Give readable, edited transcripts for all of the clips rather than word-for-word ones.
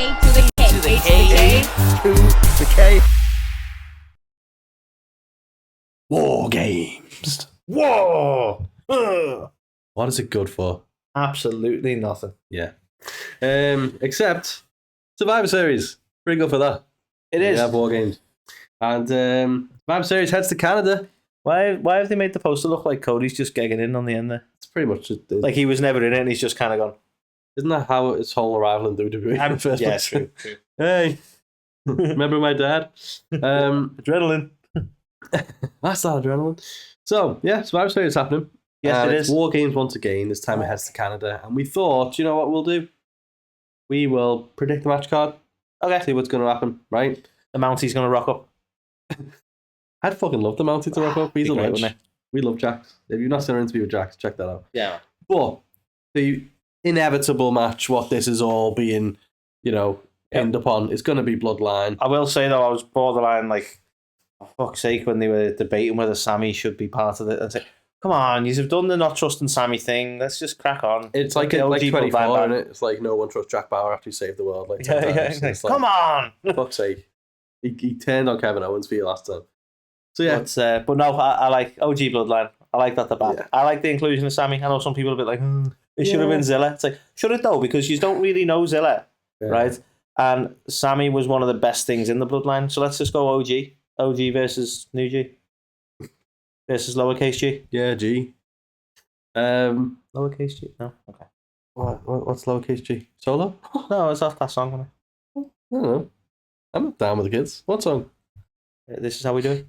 A2theK. War games. Whoa! What is it good for? Absolutely nothing. Yeah. Except Survivor Series. Pretty good for that. It is. We have war games. And Survivor Series heads to Canada. Why have they made the poster look like Cody's just gagging in on the end there? It's pretty much it. Like he was never in it and he's just kind of gone. Isn't that how its whole arrival in WWE in the first place? True. Hey, remember my dad? Adrenaline. That's not adrenaline. So, yeah, Survivor Series is happening. Yes, it it's is. War Games once again. This time it heads to Canada. And we thought, you know what we'll do? We will predict the match card. Okay. See what's going to happen, right? The Mountie's going to rock up. I'd fucking love the Mountie to rock up. He's a great, lunch. wouldn't We love Jax. If you've not seen an interview with Jax, check that out. Yeah. But the inevitable match, what this is all being, pinned upon, is going to be Bloodline. I will say, though, I was borderline like, for fuck's sake, when they were debating whether Sami should be part of it. I said, come on, you've done the not trusting Sami thing. Let's just crack on. It's like 24, isn't it? It's like no one trusts Jack Bauer after he saved the world. Like, yeah. Come on! For fuck's sake. He turned on Kevin Owens for you last time. So, yeah. But no, I like OG Bloodline. I like that they're back. Yeah. I like the inclusion of Sami. I know some people are a bit like, it should have been Zilla. It's like, should it though? Because you don't really know Zilla, right? And Sami was one of the best things in the Bloodline. So let's just go OG. OG versus New G. Versus lowercase G. Yeah, G. Lowercase G? No? Okay. What's lowercase G? Solo? No, it's off that song. I don't know. I'm not down with the kids. What song? This is how we do it.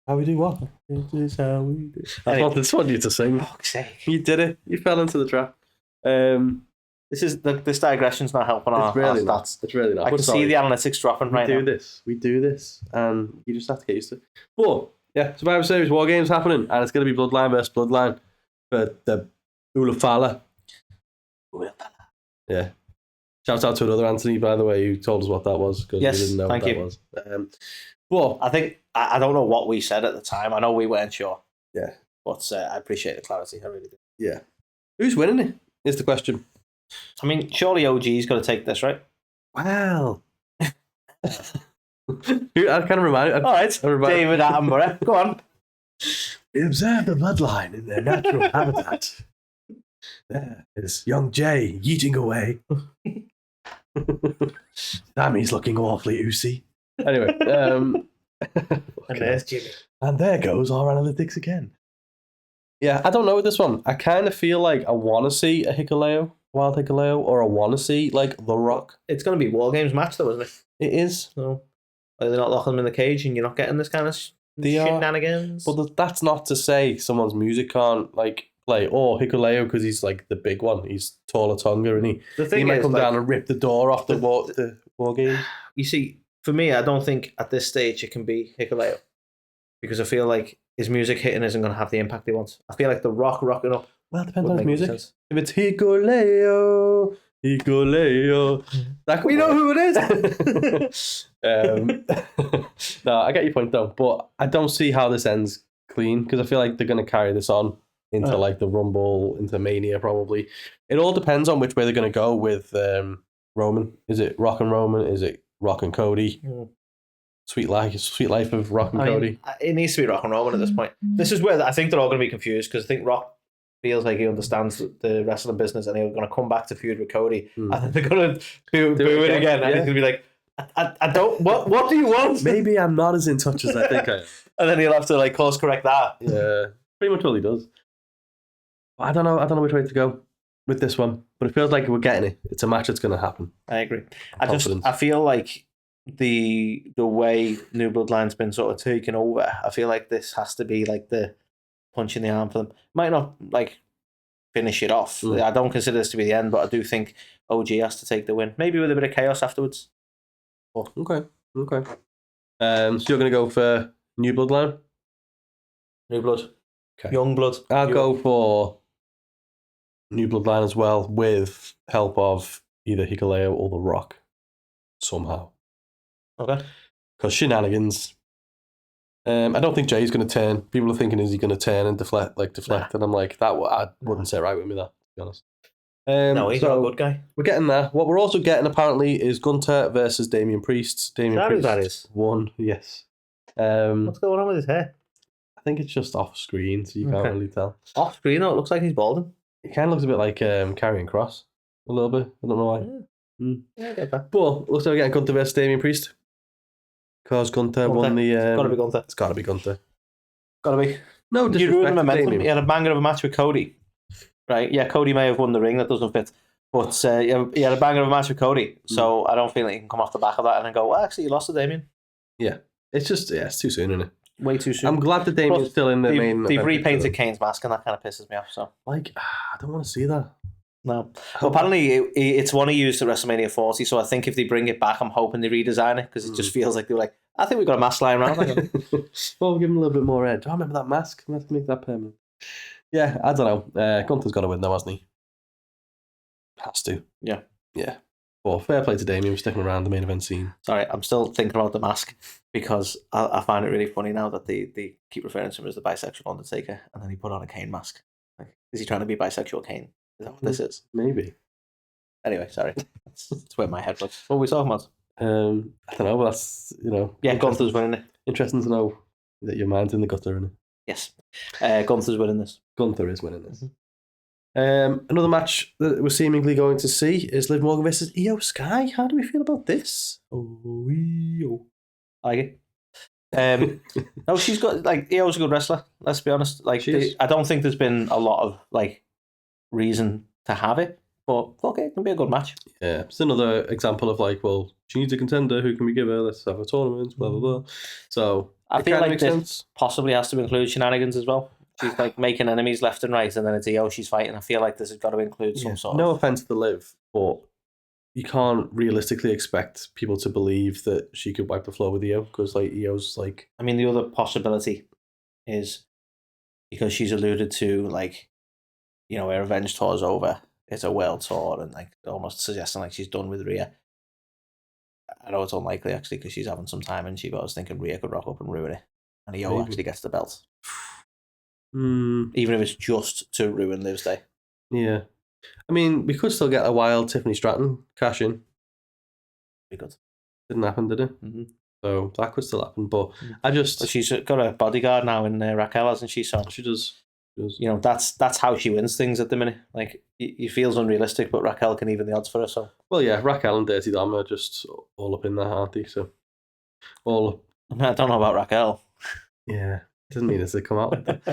How we do what? This is how we do it. I wanted you to sing. Fuck's sake. You did it. You fell into the trap. This digression's not helping our stats. It's really not. I can see the analytics dropping right now. We do this, and you just have to get used to it. But yeah, Survivor Series War Games happening, and it's going to be Bloodline versus Bloodline for the Ulafala. Yeah. Shout out to another Anthony, by the way, who told us what that was, because we didn't know what that was. But I think I don't know what we said at the time. I know we weren't sure. Yeah. But I appreciate the clarity. I really do. Yeah. Who's winning it is the question. I mean, surely OG's got to take this, right? Wow. I kind of remind you. All right, David Attenborough. Go on. We observe the bloodline in their natural habitat. There is young Jay yeeting away. Sammy's looking awfully oozy. Anyway, and there's Jimmy. And there goes our analytics again. Yeah, I don't know with this one. I kind of feel like I want to see a Wild Hikuleo, or I want to see like The Rock. It's going to be War Games match, though, isn't it? It is. So, are they not locking them in the cage, and you're not getting this kind of shenanigans? But that's not to say someone's music can't like play, or Hikuleo because he's like the big one. He's taller Tonga, and he might come down and rip the door off the war game. You see, for me, I don't think at this stage it can be Hikuleo, because I feel like his music hitting isn't going to have the impact he wants. I feel like The Rock rocking up. Well, it depends on his music. Sense. If it's Hikuleo, we know who it is. No, I get your point though, but I don't see how this ends clean, because I feel like they're going to carry this on into like the Rumble, into Mania probably. It all depends on which way they're going to go with Roman. Is it Rock and Roman? Is it Rock and Cody? Sweet life of Rock and Cody. It needs to be Rock and Roman at this point. This is where I think they're all going to be confused, because I think Rock feels like he understands the wrestling business, and he's going to come back to feud with Cody, and then they're going to boo it again, and he's going to be like, I don't. What do you want? Maybe I'm not as in touch as I think I am. And then he'll have to like course correct that. Yeah, pretty much all he does. I don't know which way to go with this one, but it feels like we're getting it. It's a match that's going to happen. I agree. I feel like the way New Bloodline's been sort of taken over, I feel like this has to be like the punch in the arm for them. Might not like finish it off. I don't consider this to be the end, but I do think OG has to take the win. Maybe with a bit of chaos afterwards. But... Okay. So you're going to go for New Bloodline? New Blood. Okay. Young Blood. I'll go for New Bloodline as well, with help of either Hikuleo or The Rock somehow. Okay. Because shenanigans. I don't think Jay's going to turn. People are thinking, is he going to turn and deflect? And I'm like, I wouldn't sit right with me, that, to be honest. No, he's not a good guy. We're getting there. What we're also getting, apparently, is Gunther versus Damian Priest. Damian Priest that is. won, yes. What's going on with his hair? I think it's just off screen, so you can't really tell. Off screen, though, it looks like he's balding. It kind of looks a bit like Karrion Kross, a little bit. I don't know why. Yeah, I get that. But looks like we're getting Gunther versus Damian Priest. Because Gunther won the... it's got to be Gunther. It's got to be Gunther. Got to be. No disrespect You ruined the momentum. Damian. He had a banger of a match with Cody. Right? Yeah, Cody may have won the ring. That doesn't fit. But he had a banger of a match with Cody. So I don't feel like he can come off the back of that and then go, well, actually, you lost to Damian. Yeah. It's just, it's too soon, isn't it? Way too soon. I'm glad that Damian's still in the main... They've repainted Kane's mask and that kind of pisses me off. So, I don't want to see that. No. Well, apparently, it's one he used at WrestleMania 40, so I think if they bring it back, I'm hoping they redesign it, because it just feels like they're like, I think we've got a mask lying around. Well, we'll give him a little bit more edge. I remember that mask. Let's make that permanent. Yeah, I don't know. Gunther's got to win, though, hasn't he? Has to. Yeah. Yeah. Well, fair play to Damian for sticking around the main event scene. Sorry, I'm still thinking about the mask, because I find it really funny now that they keep referring to him as the bisexual Undertaker, and then he put on a Kane mask. Like, is he trying to be bisexual Kane? Is that what this is? Maybe. Anyway, sorry. That's where my head was. What were we talking about? I don't know, but that's, Yeah, Gunther's winning it. Interesting to know that your mind's in the gutter, isn't it? Yes. Gunther's winning this. Gunther is winning this. Another match that we're seemingly going to see is Liv Morgan versus Iyo Sky. How do we feel about this? Oh, Iyo. I like it. No, she's got, like, Io's a good wrestler, let's be honest. Like, I don't think there's been a lot of, like, reason to have it, but okay, it can be a good match. Yeah, it's another example of, like, well, she needs a contender. Who can we give her? Let's have a tournament, blah, blah, blah. So, I feel like this possibly has to include shenanigans as well. She's like making enemies left and right, and then it's Iyo she's fighting. I feel like this has got to include some sort of... No offense to Liv, but you can't realistically expect people to believe that she could wipe the floor with Iyo, because like Io's like... I mean, the other possibility is because she's alluded to, like, her revenge tour's over. It's a world tour, and like almost suggesting like she's done with Rhea. I know it's unlikely actually because she's having some time, and but I was thinking Rhea could rock up and ruin it, and Iyo actually gets the belt. Even if it's just to ruin Liv's day. Yeah. I mean, we could still get a wild Tiffany Stratton cash in. We could. Didn't happen, did it? Mm-hmm. So that could still happen. But But she's got a bodyguard now in Raquel, hasn't she? So she does. That's how she wins things at the minute. Like, it feels unrealistic, but Raquel can even the odds for her. So. Well, yeah, Raquel and Dirty Dom are just all up in there, aren't they? So all up. I don't know about Raquel. Yeah. Doesn't mean it's to come out. But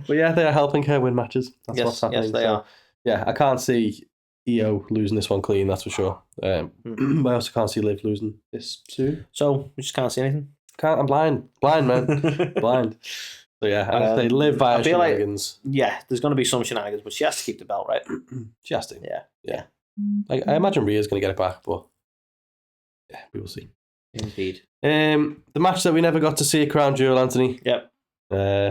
yeah, they are helping her win matches. That's what's happening. Yes, they are. Yeah, I can't see Iyo losing this one clean, that's for sure. But I also can't see Liv losing this too. So we just can't see anything. I'm blind. Blind, man. Blind. So yeah, I'd say Liv via shenanigans. Like, there's going to be some shenanigans, but she has to keep the belt, right? She has to. Yeah. I imagine Rhea's going to get it back, but yeah, we will see. Indeed. The match that we never got to see at Crown Jewel, Anthony. Yep.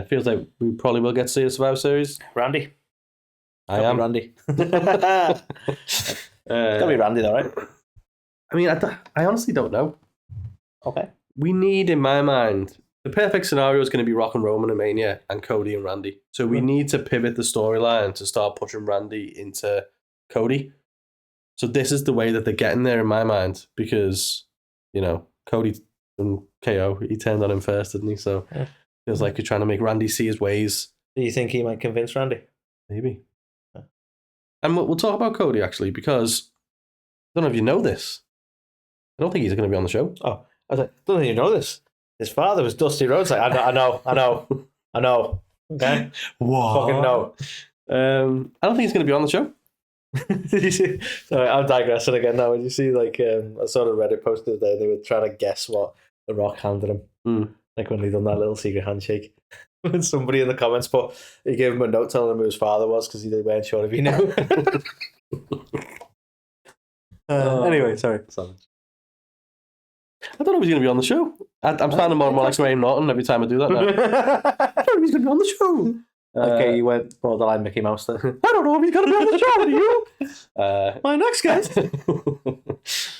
Feels like we probably will get to see a Survivor Series. Randy. I am Randy. It's gotta be Randy, though, right? I mean, I honestly don't know. Okay. We need, in my mind, the perfect scenario is going to be Rock and Roman and Mania and Cody and Randy. So we need to pivot the storyline to start pushing Randy into Cody. So this is the way that they're getting there, in my mind, because Cody and KO, he turned on him first, didn't he? So it feels like you're trying to make Randy see his ways. Do you think he might convince Randy? Maybe. Yeah. And we'll talk about Cody, actually, because I don't know if you know this. I don't think he's going to be on the show. Oh, I was like, I don't think you know this. His father was Dusty Rhodes. Like, I know. Okay? What? Fucking know. I don't think he's going to be on the show. Did you see? Sorry, I'm digressing again now. Did you see, like, I saw a Reddit post the other day, they were trying to guess what The Rock handed him. Like when he done that little secret handshake. And somebody in the comments he gave him a note telling him who his father was because they weren't sure if he knew. Anyway, sorry. I don't know if he's going to be on the show. I'm sounding more and more like Graham Norton every time I do that now. I don't know if he's going to be on the show. Okay, you went borderline Mickey Mouse there. I don't know if he's going to be on the show, do you? My next guest.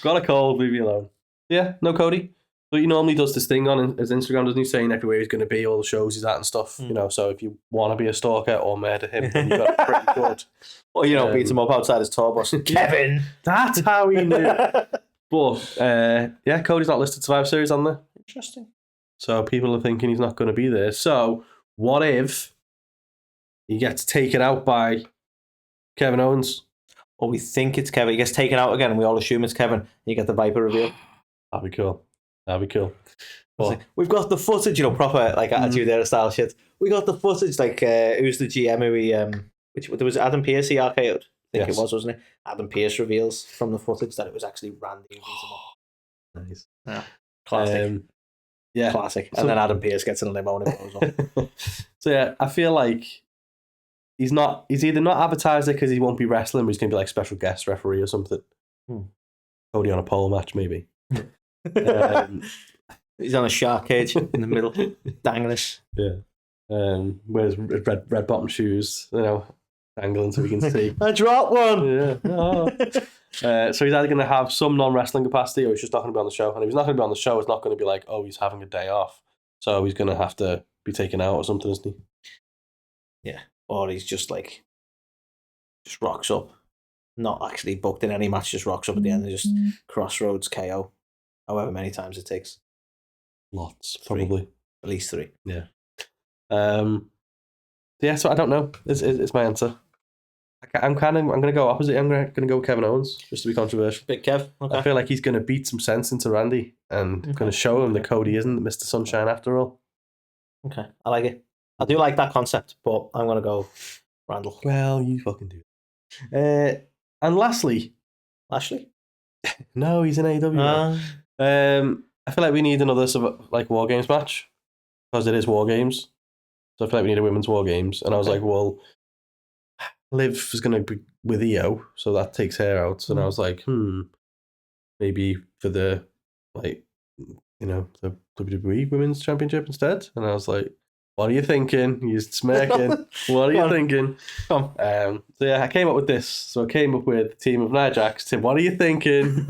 Got a cold, leave me alone. Yeah, no Cody. So he normally does this thing on his Instagram, doesn't he? Saying everywhere he's going to be, all the shows he's at and stuff. You know, so if you want to be a stalker or murder him, then you've got pretty good. Or beat him up outside his tour bus. Kevin, that's how he knew. But yeah, Cody's not listed Survivor Series on there. Interesting. So people are thinking he's not going to be there. So what if he gets taken out by Kevin Owens? Or we think it's Kevin. He gets taken out again, and we all assume it's Kevin. And you get the Viper reveal. That'd be cool. But we've got the footage, proper like Attitude Era style shit. We got the footage, like who's the GM who we which there was Adam Pearce he RKO'd. I think it was, wasn't it? Adam Pearce reveals from the footage that it was actually Randy who beat him up. Nice. Yeah. Classic. Classic. And then Adam Pearce gets in a limo and it goes on. So yeah, I feel like he's either not advertised it because he won't be wrestling, but he's gonna be like special guest referee or something. Cody on a pole match, maybe. He's on a shark cage in the middle, dangling. Yeah. Wears red bottom shoes, dangling so we can see. I dropped one. Yeah. Oh. So he's either going to have some non-wrestling capacity, or he's just not going to be on the show. And if he's not going to be on the show, it's not going to be like, oh, he's having a day off, so he's going to have to be taken out or something, isn't he? Yeah. Or he's just rocks up, not actually booked in any match, just rocks up at the end and just crossroads KO, however many times it takes. Lots, probably. At least 3. Yeah. Yeah, so I don't know. It's my answer. I'm going to go opposite. I'm going to go with Kevin Owens, just to be controversial. Big Kev. Okay. I feel like he's going to beat some sense into Randy and going to show him that Cody isn't Mr. Sunshine after all. Okay, I like it. I do like that concept, but I'm going to go Randall. Well, you fucking do. And lastly, Lashley? No, he's in AEW. I feel like we need another War Games match, because it is War Games. So I feel like we need a women's War Games. And I was like, well, Liv is going to be with Iyo, so that takes her out. And I was like, maybe for the the WWE Women's Championship instead. And I was like, what are you thinking? You're smirking. What are you thinking? So yeah, I came up with this. So I came up with the team of Nia Jax. Tim, what are you thinking?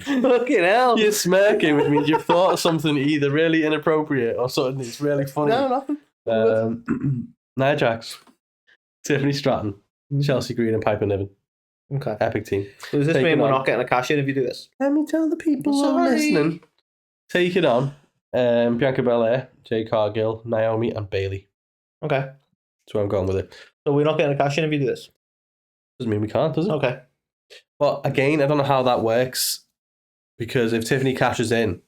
Fucking hell. You're smirking, which means you've thought of something either really inappropriate or something that's really funny. No, nothing. Nia Jax, Tiffany Stratton, Chelsea Green, and Piper Niven. Okay. Epic team. Does this mean we're not getting a cash in if you do this? Let me tell the people who are listening. Take it on. Bianca Belair, Jade Cargill, Naomi, and Bayley. Okay. That's where I'm going with it. So we're not getting a cash in if you do this? Doesn't mean we can't, does it? Okay. But again, I don't know how that works. Because if Tiffany cashes in,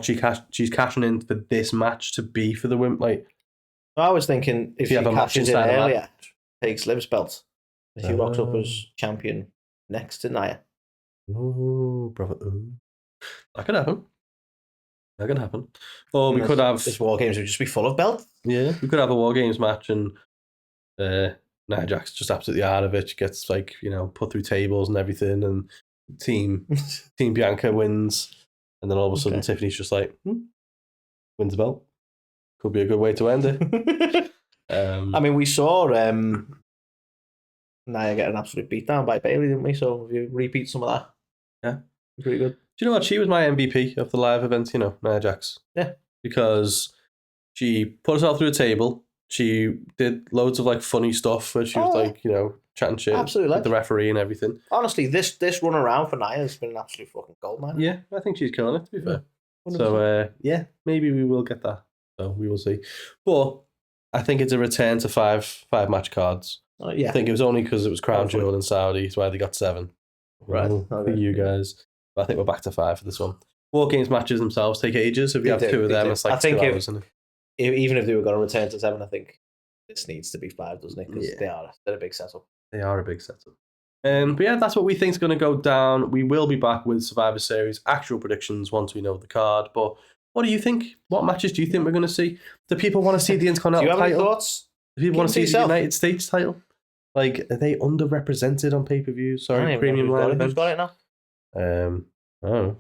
she's cashing in for this match to be for the women. I was thinking if she cashes in earlier, takes Liv's belt. If he rocks up as champion next to Nia. Oh, brother. That could happen. Or we could have... This War Games would just be full of belts. Yeah, we could have a War Games match and Nia Jax just absolutely out of it. She gets, put through tables and everything, and Team Bianca wins. And then all of a sudden Tiffany's just like, wins the belt. Could be a good way to end it. I mean, we saw Nia get an absolute beatdown by Bayley, didn't we? So if you repeat some of that, yeah, pretty good. Do you know what? She was my MVP of the live event, Nia Jax. Yeah. Because she put herself through a table. She did loads of funny stuff where she was chatting shit with the referee and everything. Honestly, this run around for Nia has been an absolute fucking goldmine. Yeah, I think she's killing it, to be fair. 100%. So, maybe we will get that. So we will see. But I think it's a return to five match cards. Yeah. I think it was only because it was Crown Jewel in Saudi. That's why they got 7. Right. For you guys. But I think we're back to 5 for this one. War Games matches themselves take ages. If you have 2 of them, it's like 2 hours, isn't it? Even if they were going to return to 7, I think this needs to be 5, doesn't it? Because they're a big setup. They are a big setup. But yeah, that's what we think is going to go down. We will be back with Survivor Series actual predictions once we know the card. But what do you think? What matches do you think we're going to see? Do people want to see the Intercontinental title? Do you have any thoughts? Do people want to see the United States title? Are they underrepresented on pay-per-view? Sorry, premium live events. Who's got it now? I don't know.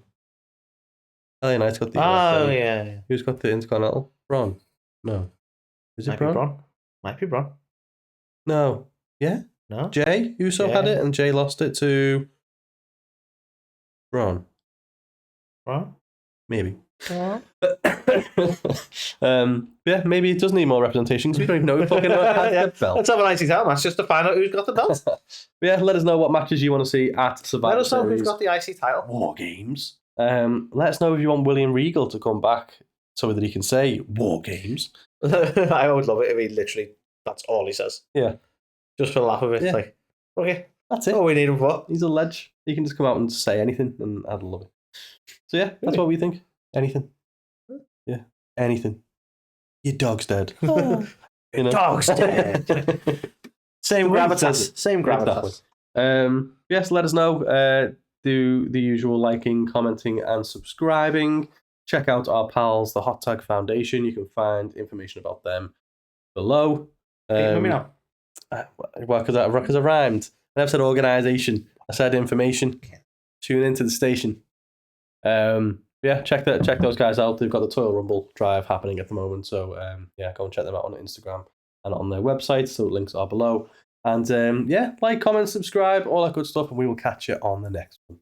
LA Knight's got the... yeah. Who's got the Intercontinental? Braun? No. Is it Braun? Might be Braun. No. Yeah? No. Jay Uso had it, and Jay lost it to Braun. Braun? Maybe. Yeah, maybe it does need more representation because we don't even know who fucking has the belt. Let's have an IC title match just to find out who's got the belt. Yeah, let us know what matches you want to see at Survivor Let us know Series. who's got the IC title. War Games. Let us know if you want William Regal to come back so that he can say War Games. I always love it if he literally, that's all he says. Yeah. Just for the laugh of it. Yeah. Like, okay. That's it. Oh, we need him for. He's a ledge. He can just come out and say anything, and I'd love it. So yeah, that's what we think. Anything. Yeah. Anything. Your dog's dead. Oh. You know? Dog's dead. Same gravitas. Same gravitas. Exactly. Yes, let us know. Do the usual liking, commenting, and subscribing. Check out our pals, the Hot Tag Foundation. You can find information about them below. Let me know. Well, because I rhymed. I never said organisation. I said information. Tune into the station. Yeah, check those guys out. They've got the Toil Rumble drive happening at the moment. So yeah, go and check them out on Instagram and on their website. So links are below. And yeah, like, comment, subscribe, all that good stuff, and we will catch you on the next one.